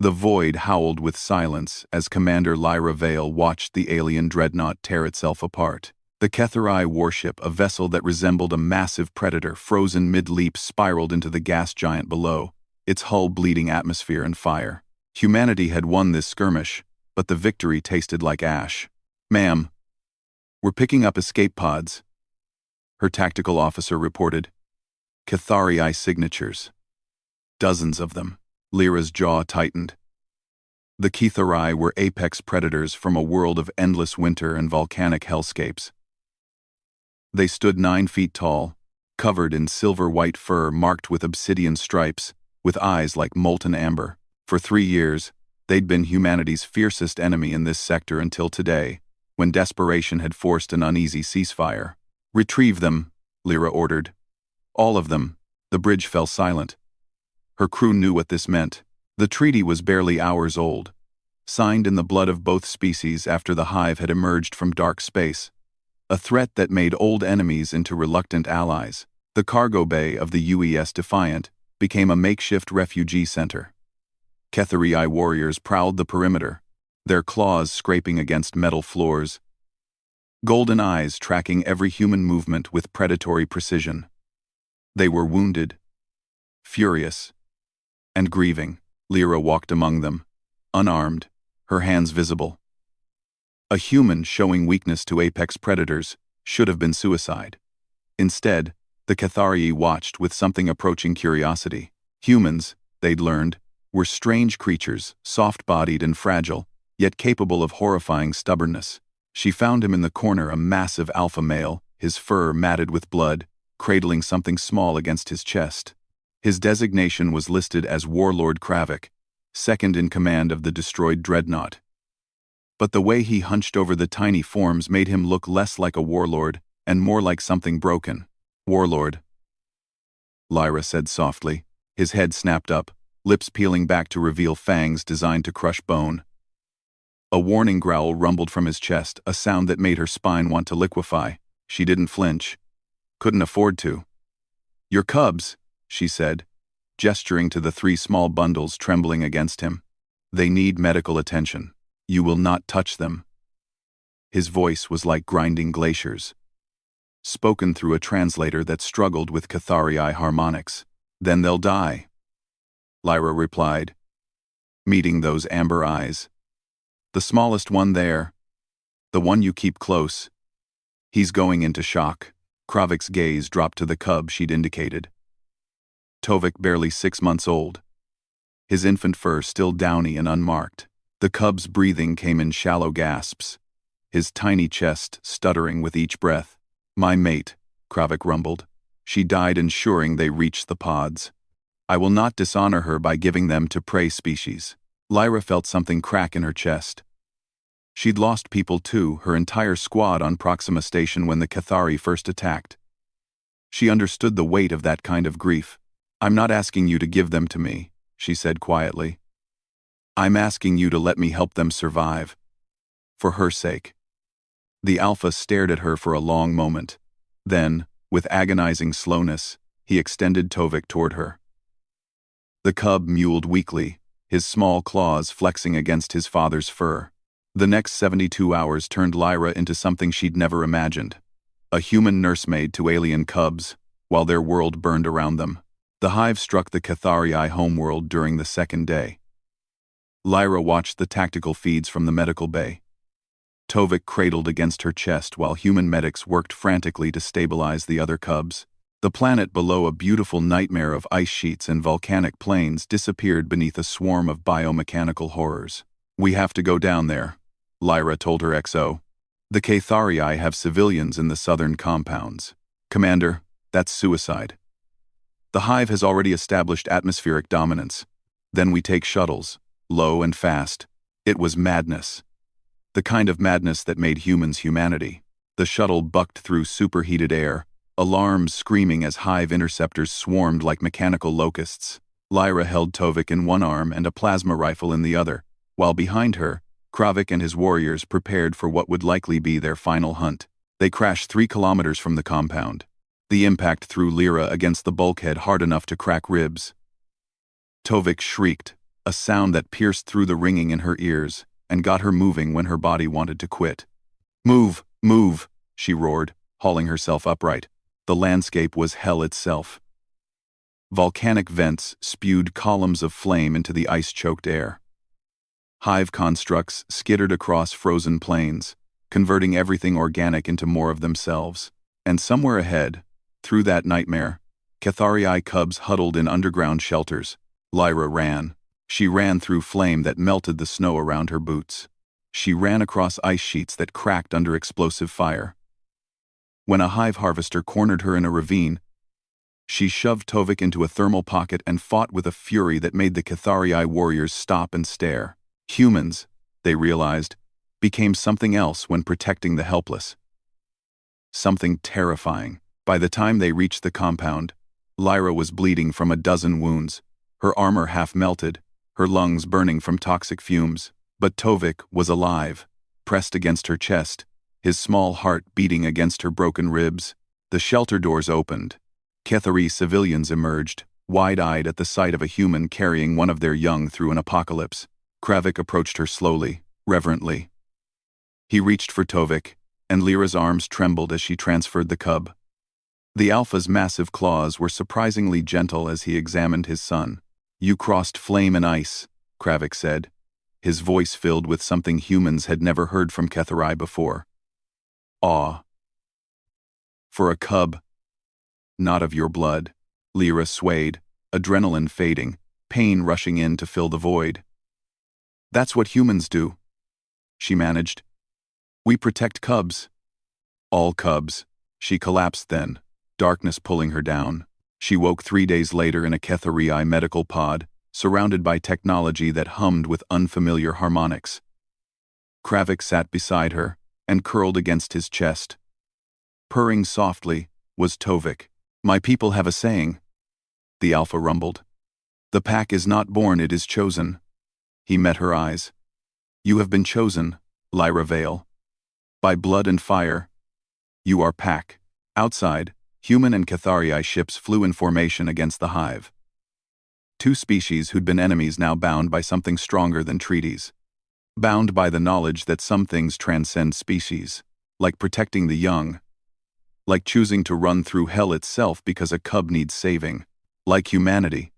The void howled with silence as Commander Lyra Vale watched the alien dreadnought tear itself apart. The Kethari warship, a vessel that resembled a massive predator frozen mid-leap, spiraled into the gas giant below, its hull bleeding atmosphere and fire. Humanity had won this skirmish, but the victory tasted like ash. "Ma'am, we're picking up escape pods," her tactical officer reported. "Kethari signatures. Dozens of them." Lyra's jaw tightened. The Kethari were apex predators from a world of endless winter and volcanic hellscapes. They stood 9 feet tall, covered in silver-white fur marked with obsidian stripes, with eyes like molten amber. For 3 years, they'd been humanity's fiercest enemy in this sector until today, when desperation had forced an uneasy ceasefire. "Retrieve them," Lyra ordered. "All of them." The bridge fell silent. Her crew knew what this meant. The treaty was barely hours old, signed in the blood of both species after the hive had emerged from dark space, a threat that made old enemies into reluctant allies. The cargo bay of the UES Defiant became a makeshift refugee center. Kethari warriors prowled the perimeter, their claws scraping against metal floors, golden eyes tracking every human movement with predatory precision. They were wounded, furious, and grieving. Lyra walked among them, unarmed, her hands visible. A human showing weakness to apex predators should have been suicide. Instead, the Kethari watched with something approaching curiosity. Humans, they'd learned, were strange creatures, soft-bodied and fragile, yet capable of horrifying stubbornness. She found him in the corner, a massive alpha male, his fur matted with blood, cradling something small against his chest. His designation was listed as Warlord Kravik, second in command of the destroyed dreadnought. But the way he hunched over the tiny forms made him look less like a warlord and more like something broken. "Warlord," Lyra said softly. His head snapped up, lips peeling back to reveal fangs designed to crush bone. A warning growl rumbled from his chest, a sound that made her spine want to liquefy. She didn't flinch. Couldn't afford to. "Your cubs," she said, gesturing to the 3 small bundles trembling against him. "They need medical attention. You will not touch them." His voice was like grinding glaciers, spoken through a translator that struggled with Kethari harmonics. "Then they'll die," Lyra replied, meeting those amber eyes. "The smallest one there, the one you keep close, he's going into shock." Kravik's gaze dropped to the cub she'd indicated. Tovik, barely 6 months old, his infant fur still downy and unmarked. The cub's breathing came in shallow gasps, his tiny chest stuttering with each breath. "My mate," Kravik rumbled. "She died ensuring they reached the pods. I will not dishonor her by giving them to prey species." Lyra felt something crack in her chest. She'd lost people too, her entire squad on Proxima Station when the Kethari first attacked. She understood the weight of that kind of grief. "I'm not asking you to give them to me," she said quietly. "I'm asking you to let me help them survive. For her sake." The Alpha stared at her for a long moment. Then, with agonizing slowness, he extended Tovik toward her. The cub mewed weakly, his small claws flexing against his father's fur. The next 72 hours turned Lyra into something she'd never imagined. A human nursemaid to alien cubs, while their world burned around them. The hive struck the Kethari homeworld during the 2nd day. Lyra watched the tactical feeds from the medical bay. Tovik cradled against her chest while human medics worked frantically to stabilize the other cubs. The planet below, a beautiful nightmare of ice sheets and volcanic plains, disappeared beneath a swarm of biomechanical horrors. "We have to go down there," Lyra told her XO. "The Kethari have civilians in the southern compounds." "Commander, that's suicide. The hive has already established atmospheric dominance. Then we take shuttles, low and fast." It was madness. The kind of madness that made humans humanity. The shuttle bucked through superheated air, alarms screaming as hive interceptors swarmed like mechanical locusts. Lyra held Tovik in one arm and a plasma rifle in the other, while behind her, Kravik and his warriors prepared for what would likely be their final hunt. They crashed 3 kilometers from the compound. The impact threw Lyra against the bulkhead hard enough to crack ribs. Tovik shrieked, a sound that pierced through the ringing in her ears and got her moving when her body wanted to quit. "Move, move," she roared, hauling herself upright. The landscape was hell itself. Volcanic vents spewed columns of flame into the ice-choked air. Hive constructs skittered across frozen plains, converting everything organic into more of themselves. And somewhere ahead, through that nightmare, Catharii cubs huddled in underground shelters. Lyra ran. She ran through flame that melted the snow around her boots. She ran across ice sheets that cracked under explosive fire. When a hive harvester cornered her in a ravine, she shoved Tovik into a thermal pocket and fought with a fury that made the Catharii warriors stop and stare. Humans, they realized, became something else when protecting the helpless. Something terrifying. By the time they reached the compound, Lyra was bleeding from a dozen wounds, her armor half melted, her lungs burning from toxic fumes. But Tovik was alive, pressed against her chest, his small heart beating against her broken ribs. The shelter doors opened. Catharii civilians emerged, wide-eyed at the sight of a human carrying one of their young through an apocalypse. Kravik approached her slowly, reverently. He reached for Tovik, and Lyra's arms trembled as she transferred the cub. The alpha's massive claws were surprisingly gentle as he examined his son. "You crossed flame and ice," Kravik said, his voice filled with something humans had never heard from Catharii before. Awe. "For a cub, not of your blood." Lyra swayed, adrenaline fading, pain rushing in to fill the void. "That's what humans do," she managed. "We protect cubs." "All cubs." She collapsed then, darkness pulling her down. She woke 3 days later in a Catharii medical pod, surrounded by technology that hummed with unfamiliar harmonics. Kravik sat beside her and curled against his chest. Purring softly was Tovik. "My people have a saying," the alpha rumbled. "The pack is not born, it is chosen." He met her eyes. "You have been chosen, Lyra Vale. By blood and fire. You are pack." Outside, human and Catharii ships flew in formation against the hive. Two species who'd been enemies now bound by something stronger than treaties. Bound by the knowledge that some things transcend species, like protecting the young, like choosing to run through hell itself because a cub needs saving, like humanity.